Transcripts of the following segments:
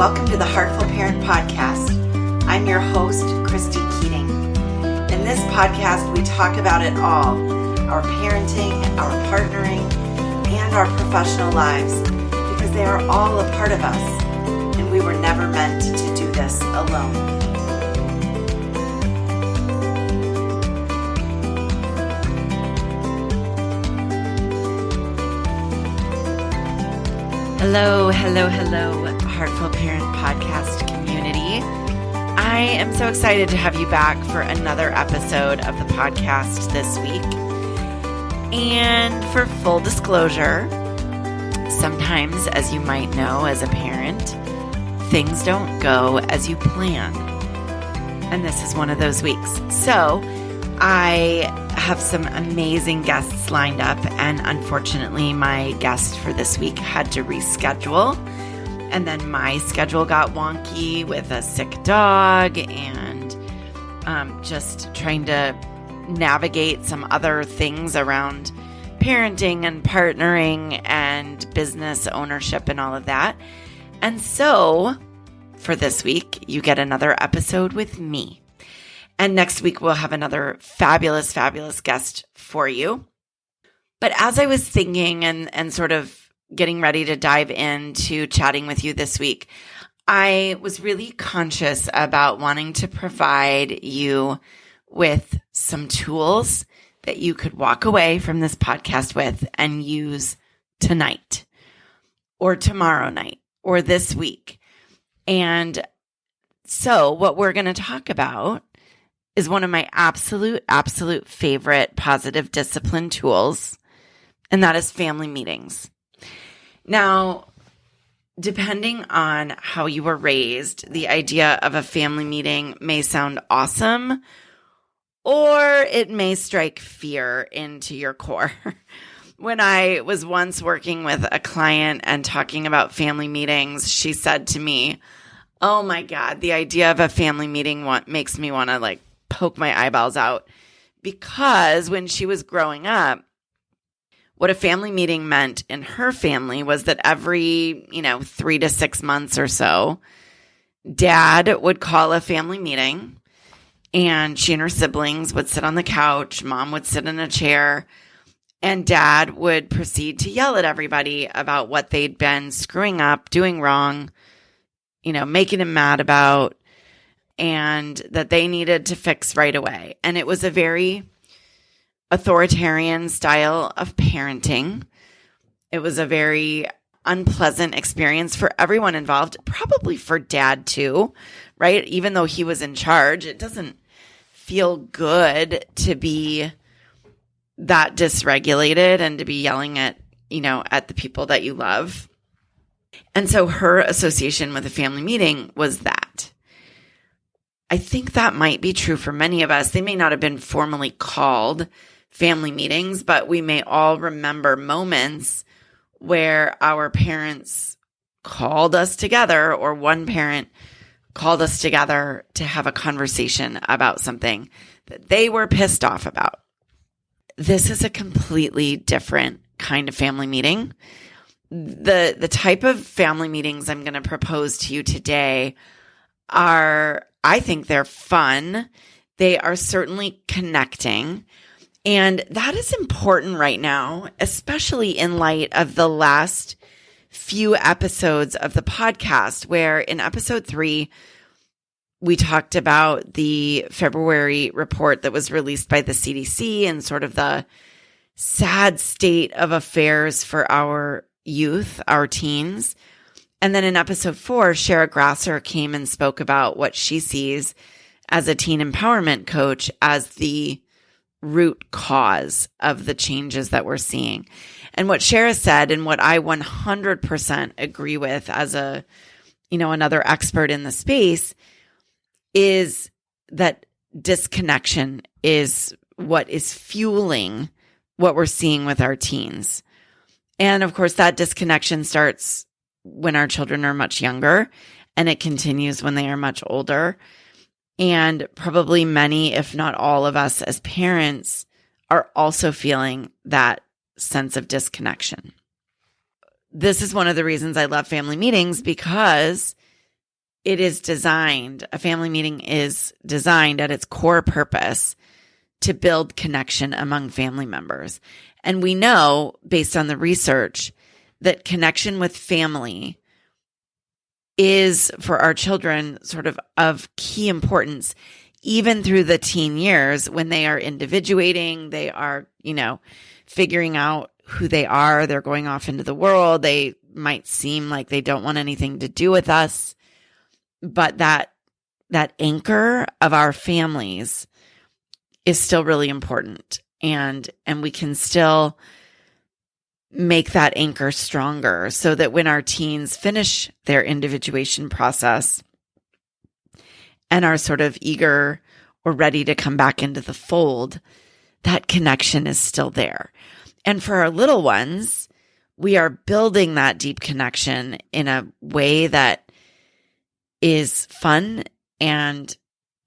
Welcome to the Heartful Parent Podcast. I'm your host, Christy Keating. In this podcast, we talk about it all, our parenting, our partnering, and our professional lives, because they are all a part of us, and we were never meant to do this alone. Hello, Heartful Parent Podcast community. I am so excited to have you back for another episode of the podcast this week. And for full disclosure, sometimes, as you might know as a parent, things don't go as you plan. And this is one of those weeks. So I have some amazing guests lined up, and unfortunately my guest for this week had to reschedule, and then my schedule got wonky with a sick dog and just trying to navigate some other things around parenting and partnering and business ownership and all of that. And so for this week, you get another episode with me. And next week, we'll have another fabulous guest for you. But as I was thinking and sort of getting ready to dive into chatting with you this week, I was really conscious about wanting to provide you with some tools that you could walk away from this podcast with and use tonight or tomorrow night or this week. And so what we're going to talk about is one of my absolute favorite positive discipline tools, and that is family meetings. Now, depending on how you were raised, the idea of a family meeting may sound awesome, or it may strike fear into your core. When I was once working with a client and talking about family meetings, she said to me, "Oh my God, the idea of a family meeting makes me want to poke my eyeballs out," because when she was growing up, what a family meeting meant in her family was that every, 3 to 6 months or so, dad would call a family meeting and she and her siblings would sit on the couch, mom would sit in a chair, and dad would proceed to yell at everybody about what they'd been screwing up, doing wrong, making him mad about, and that they needed to fix right away. And it was a very authoritarian style of parenting. It was a very unpleasant experience for everyone involved, probably for dad too, right? Even though he was in charge, it doesn't feel good to be that dysregulated and to be yelling at, at the people that you love. And so her association with a family meeting was that. I think that might be true for many of us. They may not have been formally called family meetings, but we may all remember moments where our parents called us together, or one parent called us together to have a conversation about something that they were pissed off about. This is a completely different kind of family meeting. The type of family meetings I'm going to propose to you today I think they're fun. They are certainly connecting. And that is important right now, especially in light of the last few episodes of the podcast, where in episode 3, we talked about the February report that was released by the CDC and sort of the sad state of affairs for our youth, our teens. And then in episode 4, Shara Grasser came and spoke about what she sees as a teen empowerment coach as the root cause of the changes that we're seeing. And what Shara said, and what I 100% agree with as another expert in the space, is that disconnection is what is fueling what we're seeing with our teens. And of course, that disconnection starts when our children are much younger, and it continues when they are much older. And probably many, if not all of us as parents, are also feeling that sense of disconnection. This is one of the reasons I love family meetings, because a family meeting is designed at its core purpose to build connection among family members. And we know, based on the research, that connection with family is, for our children, sort of key importance, even through the teen years when they are individuating, they are, figuring out who they are, they're going off into the world, they might seem like they don't want anything to do with us, but that anchor of our families is still really important, and we can still make that anchor stronger so that when our teens finish their individuation process and are sort of eager or ready to come back into the fold, that connection is still there. And for our little ones, we are building that deep connection in a way that is fun, and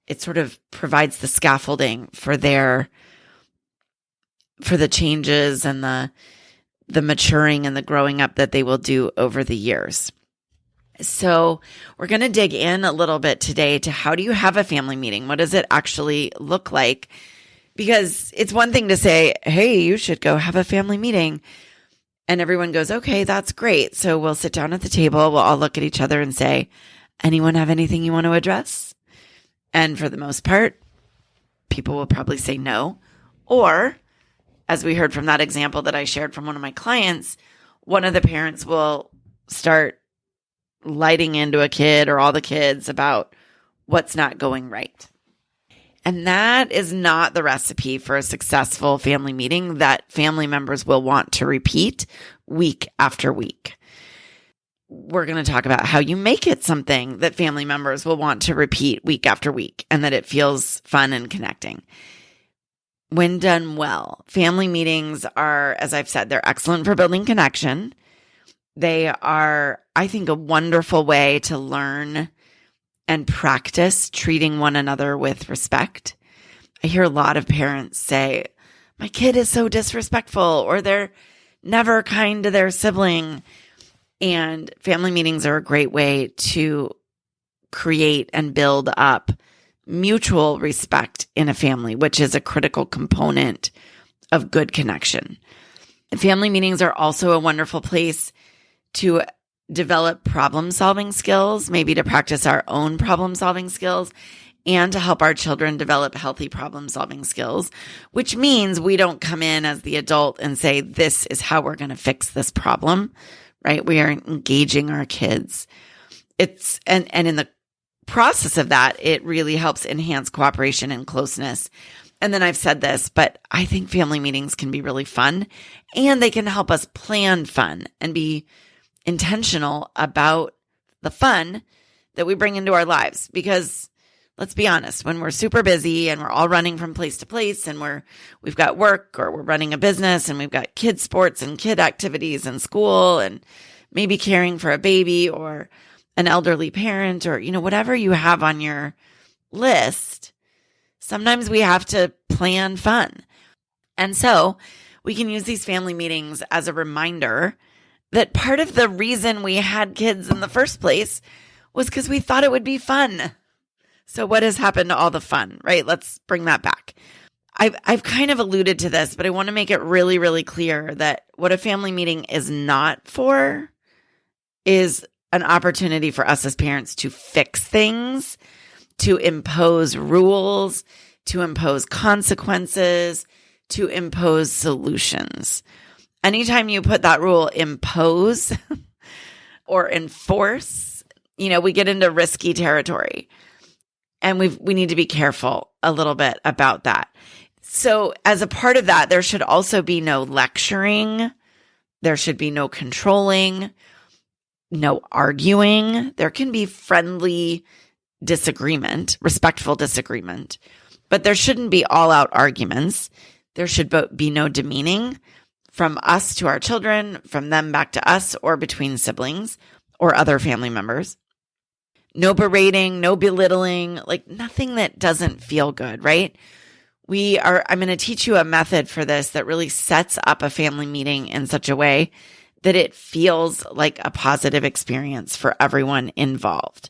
it sort of provides the scaffolding for the changes and the maturing and the growing up that they will do over the years. So we're going to dig in a little bit today to how do you have a family meeting? What does it actually look like? Because it's one thing to say, hey, you should go have a family meeting. And everyone goes, okay, that's great. So we'll sit down at the table. We'll all look at each other and say, anyone have anything you want to address? And for the most part, people will probably say no. Or, as we heard from that example that I shared from one of my clients, one of the parents will start lighting into a kid or all the kids about what's not going right. And that is not the recipe for a successful family meeting that family members will want to repeat week after week. We're going to talk about how you make it something that family members will want to repeat week after week and that it feels fun and connecting. When done well, family meetings are, as I've said, they're excellent for building connection. They are, I think, a wonderful way to learn and practice treating one another with respect. I hear a lot of parents say, my kid is so disrespectful, or they're never kind to their sibling. And family meetings are a great way to create and build up mutual respect in a family, which is a critical component of good connection. Family meetings are also a wonderful place to develop problem-solving skills, maybe to practice our own problem-solving skills, and to help our children develop healthy problem-solving skills, which means we don't come in as the adult and say, this is how we're going to fix this problem, right? We are engaging our kids. And in the process of that, it really helps enhance cooperation and closeness. And then I've said this, but I think family meetings can be really fun, and they can help us plan fun and be intentional about the fun that we bring into our lives. Because let's be honest, when we're super busy and we're all running from place to place, and we've got work, or we're running a business, and we've got kid sports and kid activities and school, and maybe caring for a baby or an elderly parent, or, whatever you have on your list, sometimes we have to plan fun. And so we can use these family meetings as a reminder that part of the reason we had kids in the first place was because we thought it would be fun. So what has happened to all the fun, right? Let's bring that back. I've kind of alluded to this, but I want to make it really, really clear that what a family meeting is not for is an opportunity for us as parents to fix things, to impose rules, to impose consequences, to impose solutions. Anytime you put that rule, impose or enforce, we get into risky territory. And we need to be careful a little bit about that. So as a part of that, there should also be no lecturing. There should be no controlling, no arguing. There can be friendly disagreement, respectful disagreement, but there shouldn't be all-out arguments. There should be no demeaning from us to our children, from them back to us, or between siblings or other family members. No berating, no belittling, like nothing that doesn't feel good, right? I'm going to teach you a method for this that really sets up a family meeting in such a way that it feels like a positive experience for everyone involved.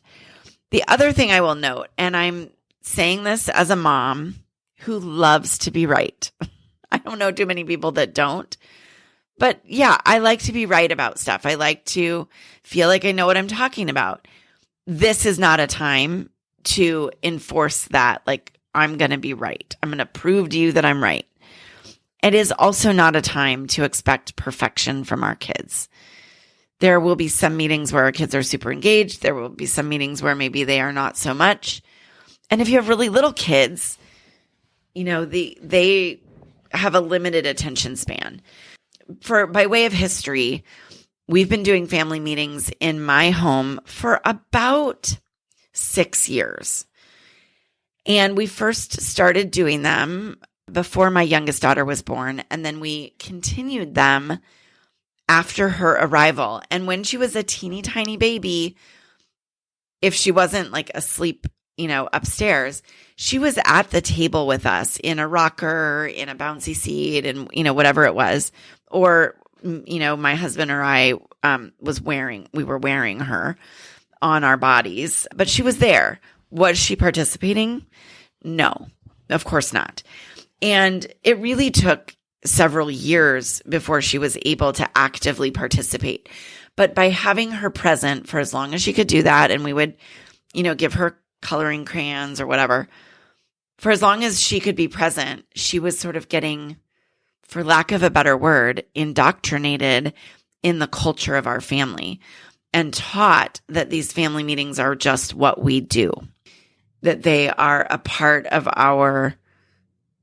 The other thing I will note, and I'm saying this as a mom who loves to be right. I don't know too many people that don't. But yeah, I like to be right about stuff. I like to feel like I know what I'm talking about. This is not a time to enforce that, like, I'm going to be right. I'm going to prove to you that I'm right. It is also not a time to expect perfection from our kids. There will be some meetings where our kids are super engaged. There will be some meetings where maybe they are not so much. And if you have really little kids, they have a limited attention span. By way of history, we've been doing family meetings in my home for about 6 years. And we first started doing them before my youngest daughter was born, and then we continued them after her arrival. And when she was a teeny tiny baby, if she wasn't like asleep, upstairs, she was at the table with us in a rocker, in a bouncy seat, and, whatever it was. Or, my husband or I we were wearing her on our bodies, but she was there. Was she participating? No, of course not. And it really took several years before she was able to actively participate. But by having her present for as long as she could do that, and we would, give her coloring crayons or whatever, for as long as she could be present, she was sort of getting, for lack of a better word, indoctrinated in the culture of our family and taught that these family meetings are just what we do, that they are a part of our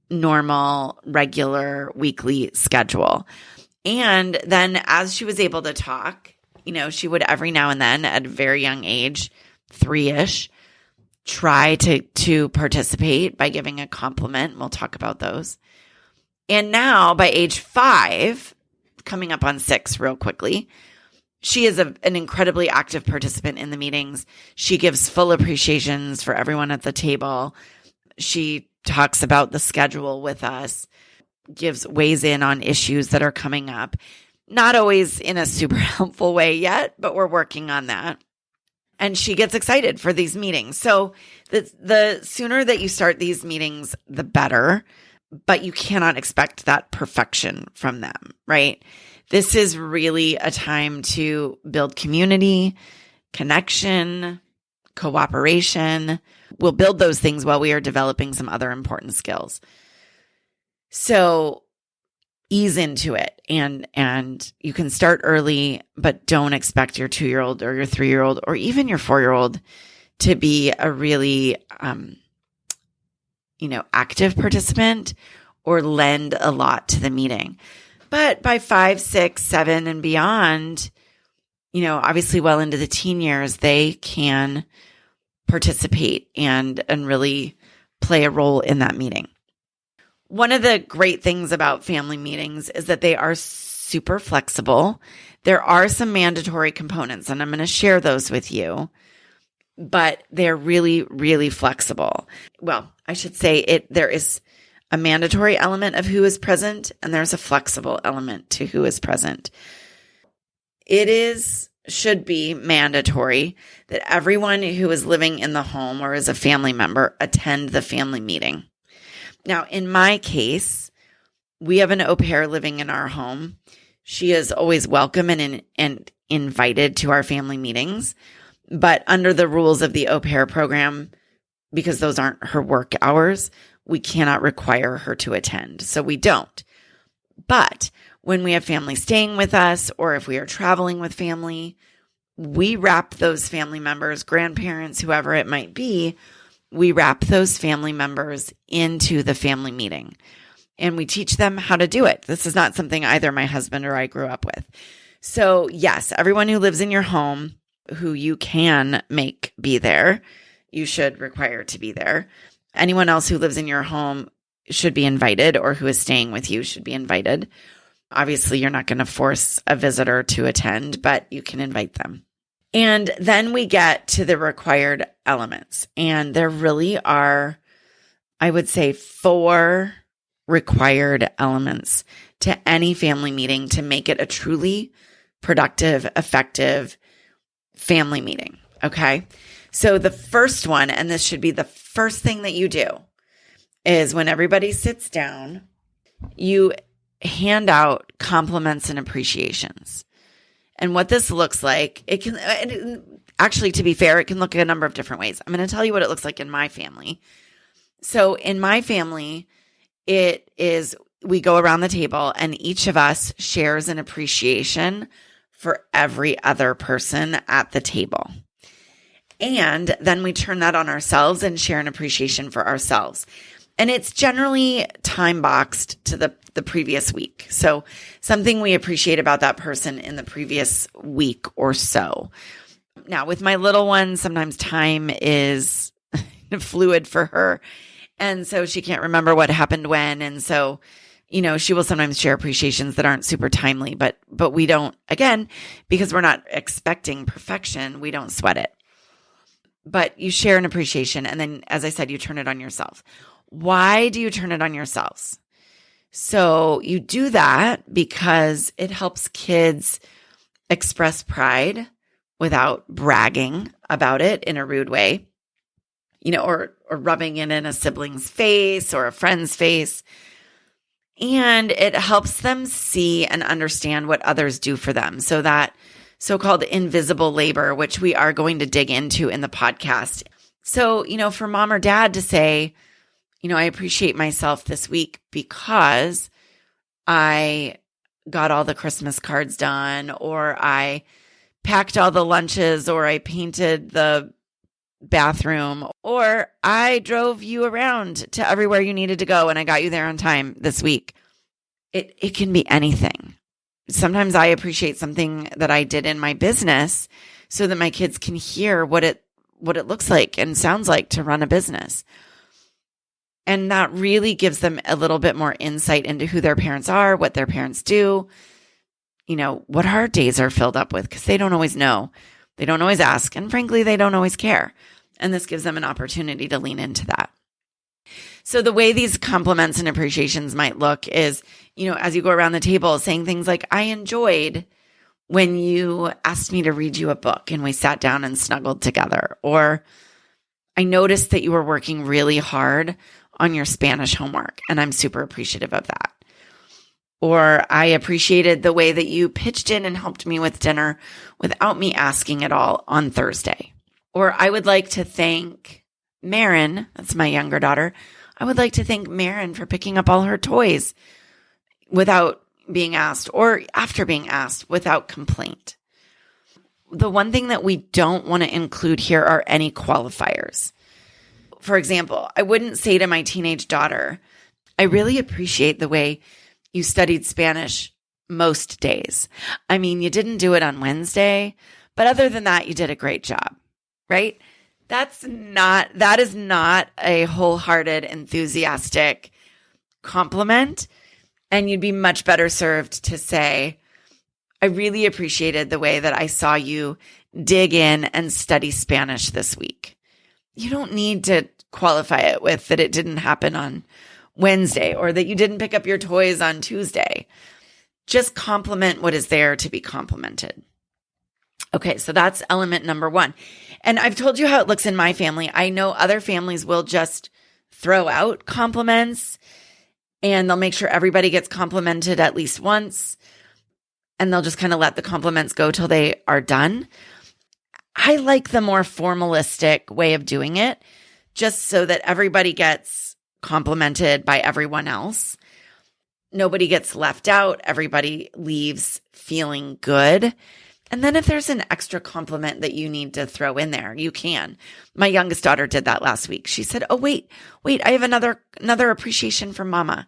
normal, regular, weekly schedule. And then as she was able to talk, she would every now and then at a very young age, 3-ish, try to participate by giving a compliment. We'll talk about those. And now by age 5, coming up on 6 real quickly, she is an incredibly active participant in the meetings. She gives full appreciations for everyone at the table. She talks about the schedule with us, weighs in on issues that are coming up. Not always in a super helpful way yet, but we're working on that. And she gets excited for these meetings. So the sooner that you start these meetings, the better. But you cannot expect that perfection from them, right? This is really a time to build community, connection, cooperation. We'll build those things while we are developing some other important skills. So ease into it, and you can start early, but don't expect your 2-year-old or your 3-year-old or even your 4-year-old to be a really active participant or lend a lot to the meeting. But by 5, 6, 7 and beyond, obviously well into the teen years, they can participate and really play a role in that meeting. One of the great things about family meetings is that they are super flexible. There are some mandatory components, and I'm going to share those with you, but they're really, really flexible. Well, I should say there is a mandatory element of who is present, and there's a flexible element to who is present. Should be mandatory that everyone who is living in the home or is a family member attend the family meeting. Now, in my case, we have an au pair living in our home. She is always welcome and invited to our family meetings, but under the rules of the au pair program, because those aren't her work hours, we cannot require her to attend. So we don't. But when we have family staying with us, or if we are traveling with family, we wrap those family members, grandparents, whoever it might be, we wrap those family members into the family meeting. And we teach them how to do it. This is not something either my husband or I grew up with. So yes, everyone who lives in your home, who you can make be there, you should require to be there. Anyone else who lives in your home should be invited, or who is staying with you should be invited. Obviously, you're not going to force a visitor to attend, but you can invite them. And then we get to the required elements. And there really are, I would say, 4 required elements to any family meeting to make it a truly productive, effective family meeting. Okay. So the first one, and this should be the first thing that you do, is when everybody sits down, you hand out compliments and appreciations. And what this looks like, it can actually, to be fair, it can look a number of different ways. I'm going to tell you what it looks like in my family. So in my family, it is, we go around the table and each of us shares an appreciation for every other person at the table. And then we turn that on ourselves and share an appreciation for ourselves. And it's generally time boxed to the previous week. So something we appreciate about that person in the previous week or so. Now, with my little one, sometimes time is fluid for her. And so she can't remember what happened when. And so, she will sometimes share appreciations that aren't super timely, but we don't, again, because we're not expecting perfection, we don't sweat it. But you share an appreciation. And then, as I said, you turn it on yourself. Why do you turn it on yourselves? So you do that because it helps kids express pride without bragging about it in a rude way, or rubbing it in a sibling's face or a friend's face. And it helps them see and understand what others do for them. So that so-called invisible labor, which we are going to dig into in the podcast. So, for mom or dad to say, I appreciate myself this week because I got all the Christmas cards done, or I packed all the lunches, or I painted the bathroom, or I drove you around to everywhere you needed to go and I got you there on time this week. It can be anything. Sometimes I appreciate something that I did in my business so that my kids can hear what it looks like and sounds like to run a business. And that really gives them a little bit more insight into who their parents are, what their parents do, what our days are filled up with, because they don't always know. They don't always ask. And frankly, they don't always care. And this gives them an opportunity to lean into that. So the way these compliments and appreciations might look is, as you go around the table saying things like, I enjoyed when you asked me to read you a book and we sat down and snuggled together. Or I noticed that you were working really hard on your Spanish homework, and I'm super appreciative of that. Or I appreciated the way that you pitched in and helped me with dinner without me asking at all on Thursday. Or I would like to thank Marin, that's my younger daughter. I would like to thank Marin for picking up all her toys without being asked, or after being asked without complaint. The one thing that we don't want to include here are any qualifiers. For example, I wouldn't say to my teenage daughter, I really appreciate the way you studied Spanish most days. I mean, you didn't do it on Wednesday, but other than that, you did a great job, right? That is not a wholehearted, enthusiastic compliment. And you'd be much better served to say, I really appreciated the way that I saw you dig in and study Spanish this week. You don't need to qualify it with that it didn't happen on Wednesday or that you didn't pick up your toys on Tuesday. Just compliment what is there to be complimented. Okay, so that's element number one. And I've told you how it looks in my family. I know other families will just throw out compliments and they'll make sure everybody gets complimented at least once. And they'll just kind of let the compliments go till they are done. I like the more formalistic way of doing it, just so that everybody gets complimented by everyone else. Nobody gets left out. Everybody leaves feeling good. And then if there's an extra compliment that you need to throw in there, you can. My youngest daughter did that last week. She said, oh, wait, I have another appreciation from mama.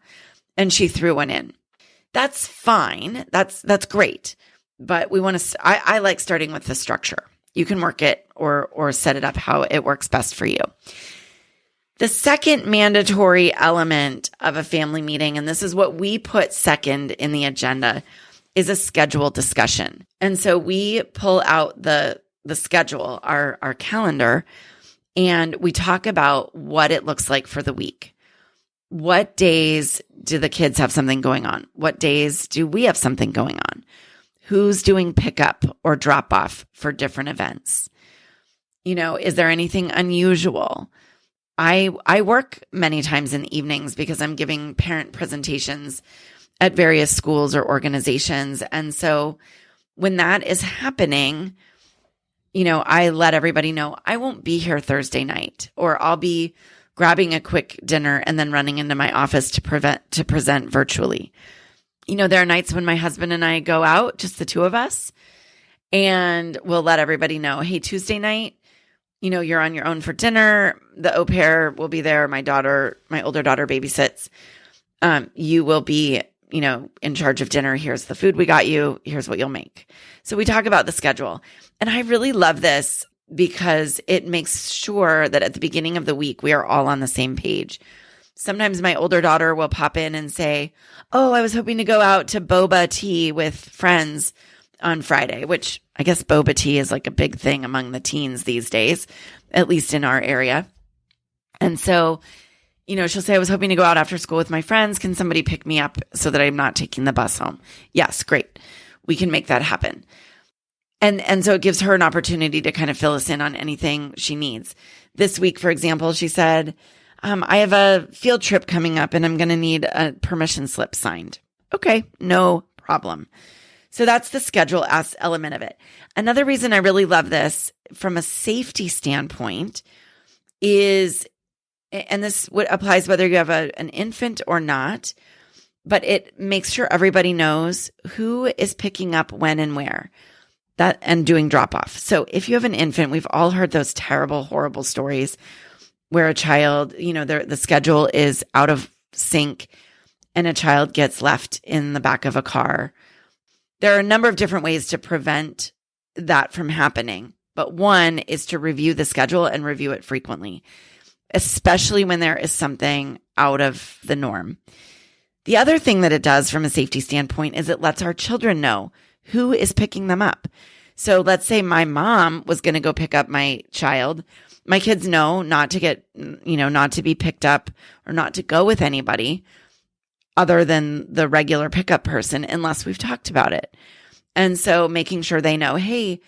And she threw one in. That's fine. That's great. But we want to, I like starting with the structure. You can work it or set it up how it works best for you. The second mandatory element of a family meeting, and this is what we put second in the agenda, is a schedule discussion. And so we pull out the schedule, our calendar, and we talk about what it looks like for the week. What days do the kids have something going on? What days do we have something going on? Who's doing pickup or drop off for different events? Is there anything unusual? I work many times in the evenings because I'm giving parent presentations at various schools or organizations. And so when that is happening, I let everybody know I won't be here Thursday night, or I'll be grabbing a quick dinner and then running into my office to present virtually. There are nights when my husband and I go out, just the two of us, and we'll let everybody know, hey, Tuesday night, you're on your own for dinner. The au pair will be there. My older daughter babysits. You will be, in charge of dinner. Here's the food we got you. Here's what you'll make. So we talk about the schedule. And I really love this because it makes sure that at the beginning of the week, we are all on the same page. Sometimes my older daughter will pop in and say, oh, I was hoping to go out to boba tea with friends on Friday, which I guess boba tea is like a big thing among the teens these days, at least in our area. And so, she'll say, I was hoping to go out after school with my friends. Can somebody pick me up so that I'm not taking the bus home? Yes, great. We can make that happen. And so it gives her an opportunity to kind of fill us in on anything she needs. This week, for example, she said, I have a field trip coming up and I'm going to need a permission slip signed. Okay, no problem. So that's the schedule element of it. Another reason I really love this from a safety standpoint is, and this applies whether you have an infant or not, but it makes sure everybody knows who is picking up when and where. And doing drop off. So if you have an infant, we've all heard those terrible, horrible stories where a child, the schedule is out of sync and a child gets left in the back of a car. There are a number of different ways to prevent that from happening. But one is to review the schedule and review it frequently, especially when there is something out of the norm. The other thing that it does from a safety standpoint is it lets our children know who is picking them up. So let's say my mom was going to go pick up my child. My kids know not to be picked up or not to go with anybody other than the regular pickup person unless we've talked about it. And so making sure they know, hey,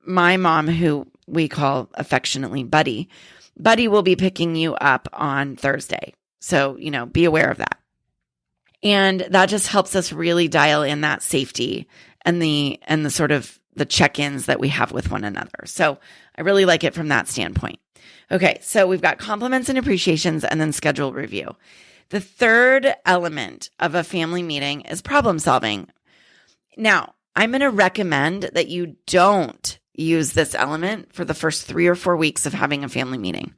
my mom, who we call affectionately Buddy will be picking you up on Thursday. So, be aware of that. And that just helps us really dial in that safety and the sort of the check-ins that we have with one another. So I really like it from that standpoint. Okay, so we've got compliments and appreciations and then schedule review. The third element of a family meeting is problem solving. Now, I'm going to recommend that you don't use this element for the first 3 or 4 weeks of having a family meeting.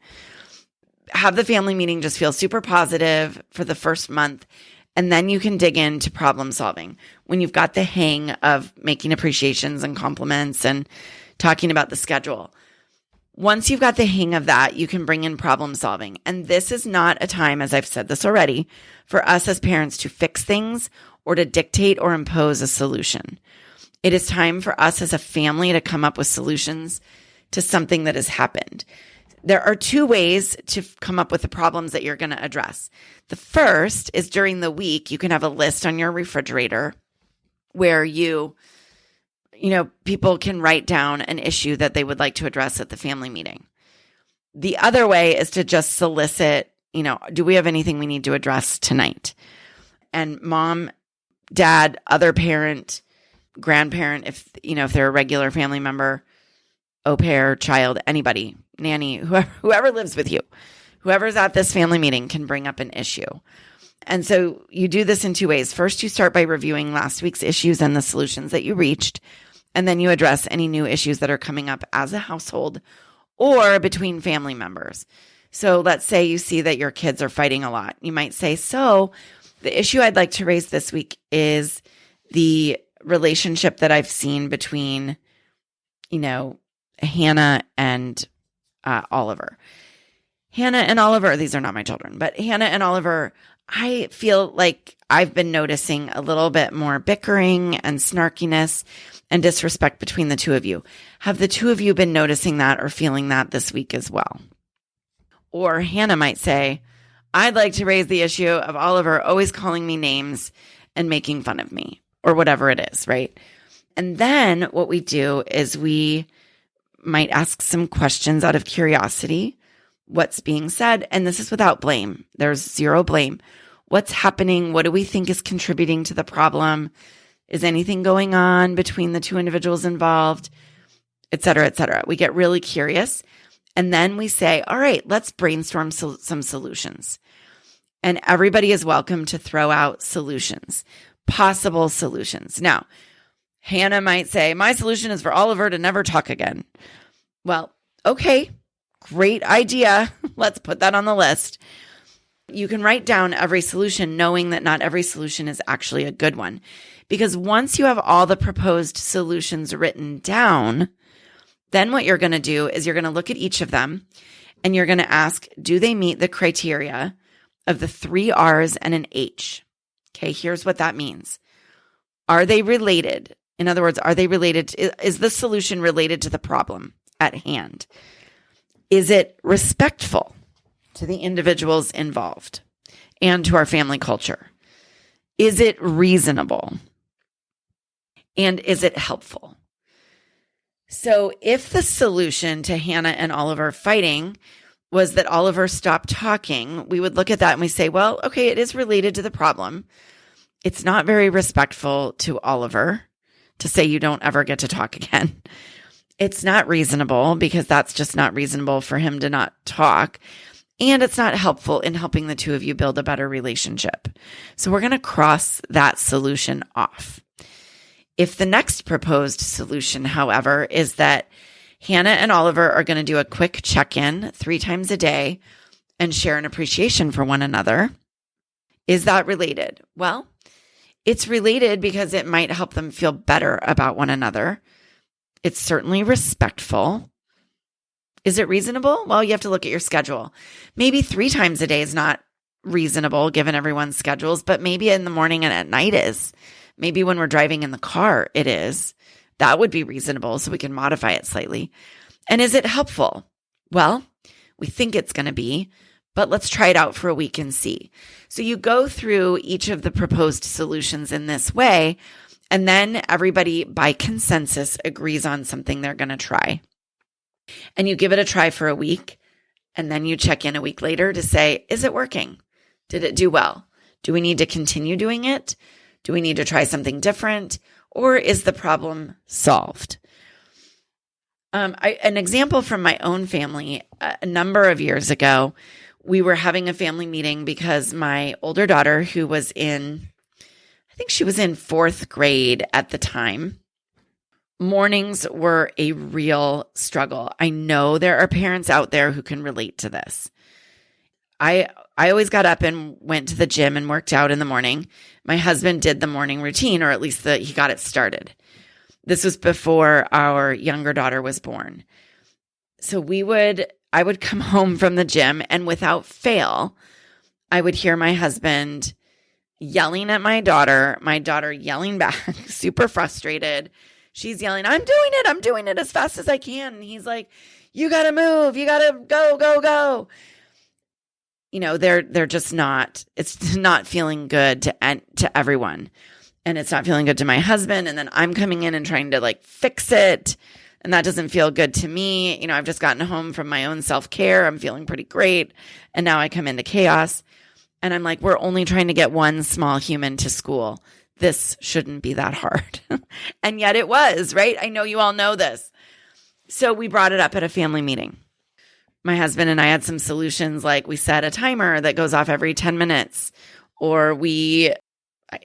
Have the family meeting just feel super positive for the first month. And then you can dig into problem solving when you've got the hang of making appreciations and compliments and talking about the schedule. Once you've got the hang of that, you can bring in problem solving. And this is not a time, as I've said this already, for us as parents to fix things or to dictate or impose a solution. It is time for us as a family to come up with solutions to something that has happened. There are 2 ways to come up with the problems that you're going to address. The first is during the week, you can have a list on your refrigerator where people can write down an issue that they would like to address at the family meeting. The other way is to just solicit, do we have anything we need to address tonight? And mom, dad, other parent, grandparent, if they're a regular family member, au pair, child, anybody, nanny, whoever lives with you, whoever's at this family meeting can bring up an issue. And so you do this in 2 ways. First, you start by reviewing last week's issues and the solutions that you reached, and then you address any new issues that are coming up as a household or between family members. So let's say you see that your kids are fighting a lot. You might say, so the issue I'd like to raise this week is the relationship that I've seen between, Hannah and Oliver. Hannah and Oliver, these are not my children, but Hannah and Oliver, I feel like I've been noticing a little bit more bickering and snarkiness and disrespect between the 2 of you. Have the 2 of you been noticing that or feeling that this week as well? Or Hannah might say, I'd like to raise the issue of Oliver always calling me names and making fun of me, or whatever it is, right? And then what we do is we might ask some questions out of curiosity. What's being said? And this is without blame. There's zero blame. What's happening? What do we think is contributing to the problem? Is anything going on between the two individuals involved? Et cetera, et cetera. We get really curious. And then we say, all right, let's brainstorm some solutions. And everybody is welcome to throw out solutions, possible solutions. Now, Hannah might say, my solution is for Oliver to never talk again. Well, okay, great idea. Let's put that on the list. You can write down every solution knowing that not every solution is actually a good one. Because once you have all the proposed solutions written down, then what you're going to do is you're going to look at each of them and you're going to ask, do they meet the criteria of the 3 R's and an H? Okay, here's what that means. Are they related? In other words, are they related? Is the solution related to the problem at hand? Is it respectful to the individuals involved and to our family culture? Is it reasonable? And is it helpful? So if the solution to Hannah and Oliver fighting was that Oliver stopped talking, we would look at that and we say, well, okay, it is related to the problem. It's not very respectful to Oliver to say you don't ever get to talk again. It's not reasonable because that's just not reasonable for him to not talk. And it's not helpful in helping the two of you build a better relationship. So we're going to cross that solution off. If the next proposed solution, however, is that Hannah and Oliver are going to do a quick check-in 3 times a day and share an appreciation for one another, is that related? Well, it's related because it might help them feel better about one another. It's certainly respectful. Is it reasonable? Well, you have to look at your schedule. Maybe 3 times a day is not reasonable given everyone's schedules, but maybe in the morning and at night is. Maybe when we're driving in the car, it is. That would be reasonable, so we can modify it slightly. And is it helpful? Well, we think it's going to be, but let's try it out for a week and see. So you go through each of the proposed solutions in this way, and then everybody by consensus agrees on something they're going to try. And you give it a try for a week, and then you check in a week later to say, is it working? Did it do well? Do we need to continue doing it? Do we need to try something different? Or is the problem solved? An example from my own family, a number of years ago, we were having a family meeting because my older daughter, who was I think she was in 4th grade at the time, mornings were a real struggle. I know there are parents out there who can relate to this. I always got up and went to the gym and worked out in the morning. My husband did the morning routine, or at least he got it started. This was before our younger daughter was born. So I would come home from the gym, and without fail, I would hear my husband yelling at my daughter yelling back, super frustrated. She's yelling, I'm doing it as fast as I can. And he's like, you got to move. You got to go, go, go. You know, they're just not, it's not feeling good to everyone. And it's not feeling good to my husband. And then I'm coming in and trying to fix it. And that doesn't feel good to me. You know, I've just gotten home from my own self-care. I'm feeling pretty great. And now I come into chaos. And I'm like, we're only trying to get one small human to school. This shouldn't be that hard. And yet it was, right? I know you all know this. So we brought it up at a family meeting. My husband and I had some solutions, like we set a timer that goes off every 10 minutes, or I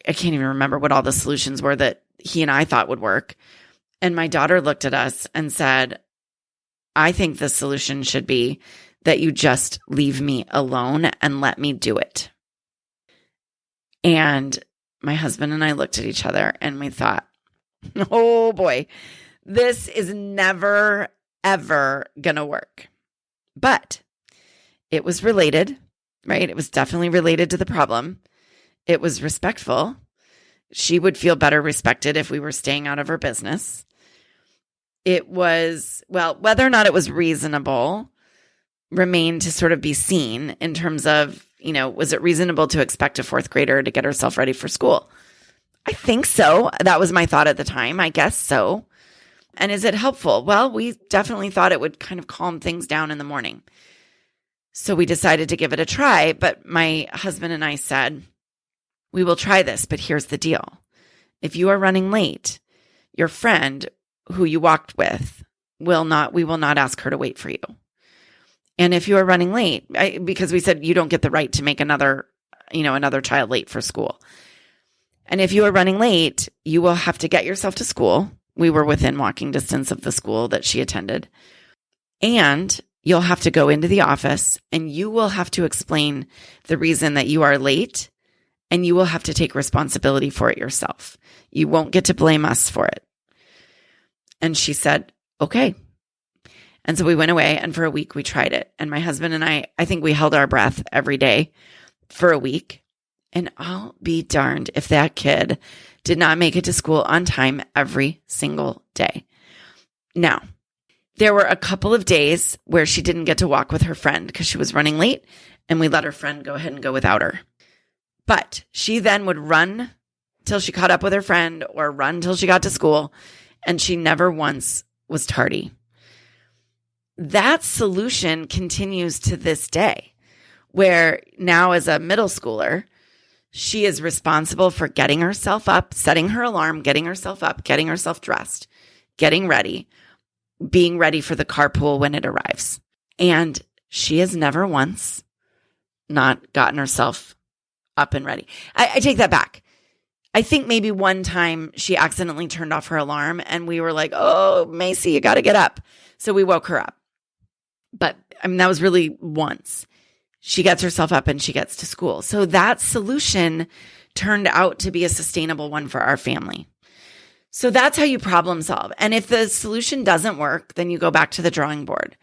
can't even remember what all the solutions were that he and I thought would work. And my daughter looked at us and said, I think the solution should be that you just leave me alone and let me do it. And my husband and I looked at each other and we thought, oh boy, this is never, ever going to work. But it was related, right? It was definitely related to the problem. It was respectful. She would feel better respected if we were staying out of her business. It was, well, whether or not it was reasonable remained to sort of be seen in terms of, you know, was it reasonable to expect a 4th grader to get herself ready for school? I think so. That was my thought at the time. I guess so. And is it helpful? Well, we definitely thought it would kind of calm things down in the morning. So we decided to give it a try. But my husband and I said, we will try this, but here's the deal. If you are running late, your friend who you walked with we will not ask her to wait for you. And if you are running late, because we said you don't get the right to make another child late for school. And if you are running late, you will have to get yourself to school. We were within walking distance of the school that she attended. And you'll have to go into the office and you will have to explain the reason that you are late, and you will have to take responsibility for it yourself. You won't get to blame us for it. And she said, okay. And so we went away, and for a week we tried it. And my husband and I think we held our breath every day for a week. And I'll be darned if that kid did not make it to school on time every single day. Now, there were a couple of days where she didn't get to walk with her friend because she was running late, and we let her friend go ahead and go without her. But she then would run till she caught up with her friend or run till she got to school, and she never once was tardy. That solution continues to this day, where now as a middle schooler, she is responsible for getting herself up, setting her alarm, getting herself up, getting herself dressed, getting ready, being ready for the carpool when it arrives. And she has never once not gotten herself up and ready. I take that back. I think maybe one time she accidentally turned off her alarm and we were like, oh, Macy, you got to get up. So we woke her up. But that was really once. She gets herself up and she gets to school. So that solution turned out to be a sustainable one for our family. So that's how you problem solve. And if the solution doesn't work, then you go back to the drawing board.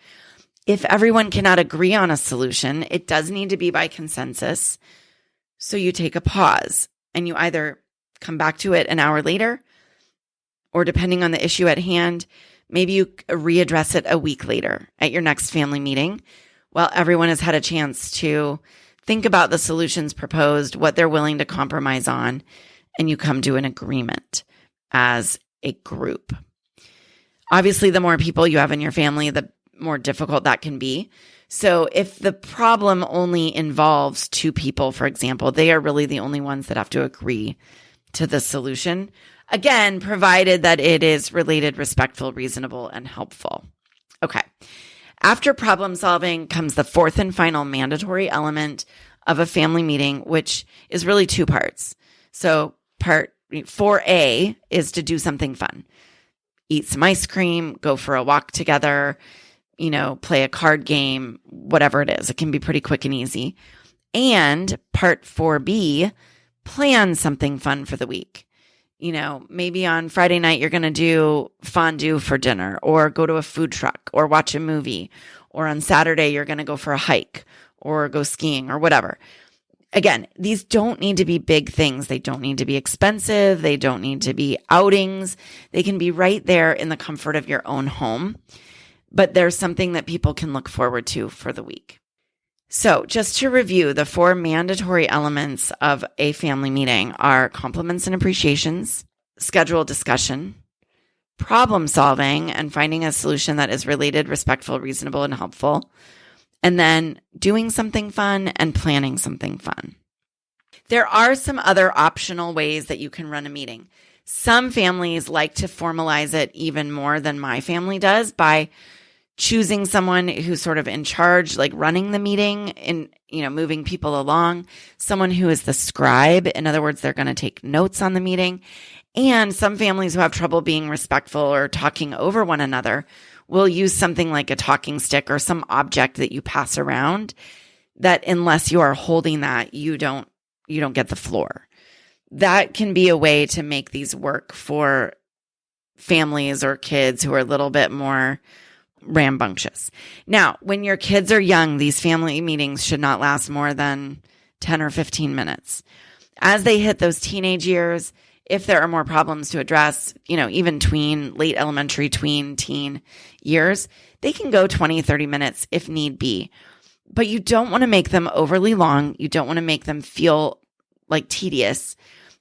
If everyone cannot agree on a solution, it does need to be by consensus. So you take a pause and you either come back to it an hour later, or depending on the issue at hand, maybe you readdress it a week later at your next family meeting while everyone has had a chance to think about the solutions proposed, what they're willing to compromise on, and you come to an agreement as a group. Obviously, the more people you have in your family, the more difficult that can be. So if the problem only involves two people, for example, they are really the only ones that have to agree to the solution. Again, provided that it is related, respectful, reasonable, and helpful. Okay. After problem solving comes the fourth and final mandatory element of a family meeting, which is really two parts. So part 4A is to do something fun. Eat some ice cream, go for a walk together, play a card game, whatever it is. It can be pretty quick and easy. And part 4B, plan something fun for the week. Maybe on Friday night, you're going to do fondue for dinner or go to a food truck or watch a movie. Or on Saturday, you're going to go for a hike or go skiing or whatever. Again, these don't need to be big things. They don't need to be expensive. They don't need to be outings. They can be right there in the comfort of your own home. But there's something that people can look forward to for the week. So just to review, the four mandatory elements of a family meeting are compliments and appreciations, schedule discussion, problem solving and finding a solution that is related, respectful, reasonable, and helpful, and then doing something fun and planning something fun. There are some other optional ways that you can run a meeting. Some families like to formalize it even more than my family does by choosing someone who's sort of in charge, like running the meeting and, moving people along, someone who is the scribe. In other words, they're going to take notes on the meeting. And some families who have trouble being respectful or talking over one another will use something like a talking stick or some object that you pass around that unless you are holding that, you don't get the floor. That can be a way to make these work for families or kids who are a little bit more rambunctious. Now, when your kids are young, these family meetings should not last more than 10 or 15 minutes. As they hit those teenage years, if there are more problems to address, even late elementary, teen years, they can go 20, 30 minutes if need be. But you don't want to make them overly long. You don't want to make them feel like tedious,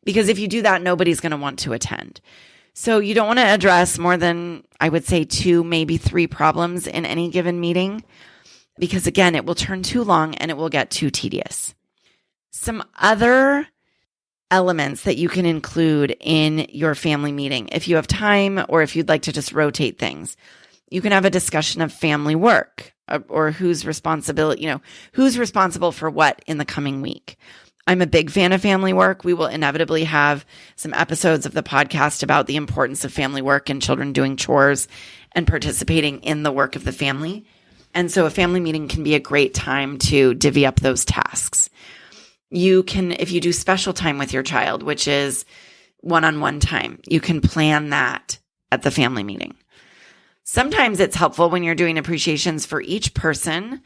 because if you do that, nobody's going to want to attend. So you don't want to address more than, I would say, 2, maybe 3 problems in any given meeting, because again, it will turn too long and it will get too tedious. Some other elements that you can include in your family meeting, if you have time or if you'd like to just rotate things, you can have a discussion of family work or who's responsible for what in the coming week. I'm a big fan of family work. We will inevitably have some episodes of the podcast about the importance of family work and children doing chores and participating in the work of the family. And so a family meeting can be a great time to divvy up those tasks. You can, if you do special time with your child, which is one-on-one time, you can plan that at the family meeting. Sometimes it's helpful when you're doing appreciations for each person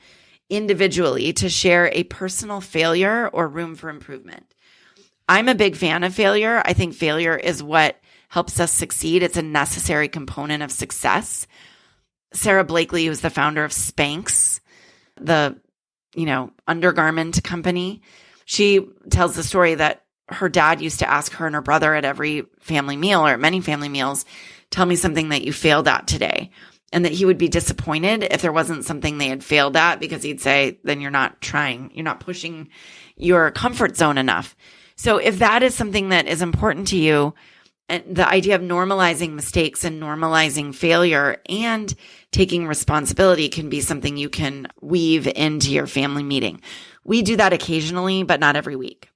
individually to share a personal failure or room for improvement. I'm a big fan of failure. I think failure is what helps us succeed. It's a necessary component of success. Sarah Blakely, who's the founder of Spanx, the, undergarment company, she tells the story that her dad used to ask her and her brother at every family meal or at many family meals, tell me something that you failed at today. And that he would be disappointed if there wasn't something they had failed at, because he'd say, then you're not trying, you're not pushing your comfort zone enough. So if that is something that is important to you, and the idea of normalizing mistakes and normalizing failure and taking responsibility can be something you can weave into your family meeting. We do that occasionally, but not every week.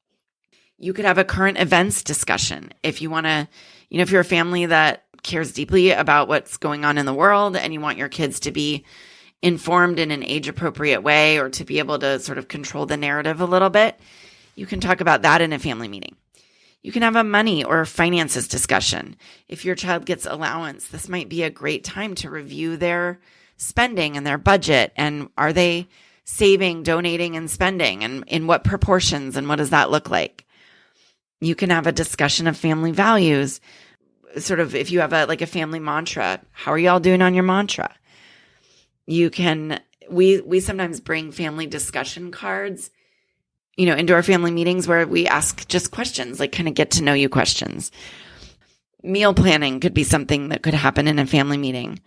You could have a current events discussion. If you want to, if you're a family that cares deeply about what's going on in the world and you want your kids to be informed in an age-appropriate way or to be able to sort of control the narrative a little bit, you can talk about that in a family meeting. You can have a money or finances discussion. If your child gets allowance, this might be a great time to review their spending and their budget. And are they saving, donating, and spending? And in what proportions? And what does that look like? You can have a discussion of family values. Sort of if you have a family mantra, how are you all doing on your mantra? You can, we sometimes bring family discussion cards, into our family meetings where we ask just questions, like kind of get to know you questions. Meal planning could be something that could happen in a family meeting.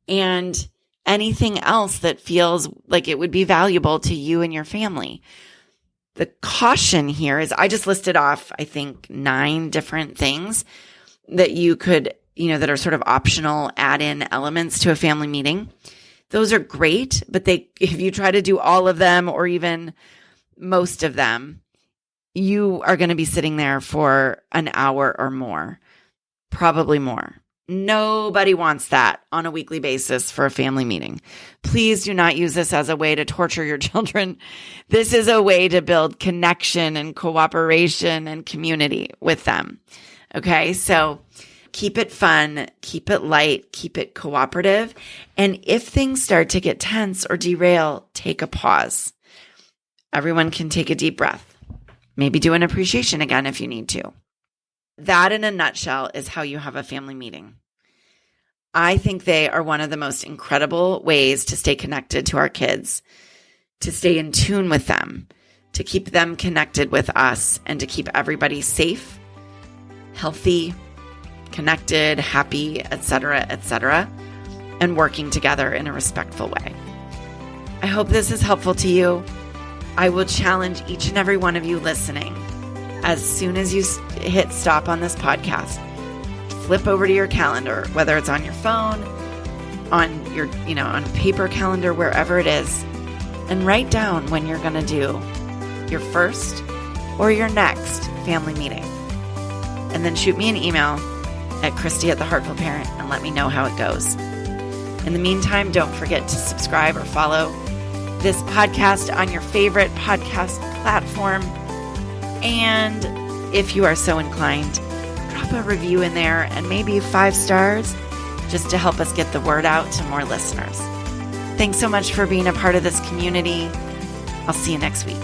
And anything else that feels like it would be valuable to you and your family. The caution here is I just listed off, I think, 9 different things that you could, that are sort of optional add-in elements to a family meeting. Those are great, but if you try to do all of them or even most of them, you are going to be sitting there for an hour or more, probably more. Nobody wants that on a weekly basis for a family meeting. Please do not use this as a way to torture your children. This is a way to build connection and cooperation and community with them. Okay, so keep it fun, keep it light, keep it cooperative. And if things start to get tense or derail, take a pause. Everyone can take a deep breath. Maybe do an appreciation again if you need to. That in a nutshell is how you have a family meeting. I think they are one of the most incredible ways to stay connected to our kids, to stay in tune with them, to keep them connected with us, and to keep everybody safe, healthy, connected, happy, etc., and working together in a respectful way. I hope this is helpful to you. I will challenge each and every one of you listening, as soon as you hit stop on this podcast, flip over to your calendar, whether it's on your phone, on your, on a paper calendar, wherever it is, and write down when you're going to do your first or your next family meeting. And then shoot me an email at Christy@the Heartful Parent and let me know how it goes. In the meantime, don't forget to subscribe or follow this podcast on your favorite podcast platform. And if you are so inclined, drop a review in there and maybe 5 stars just to help us get the word out to more listeners. Thanks so much for being a part of this community. I'll see you next week.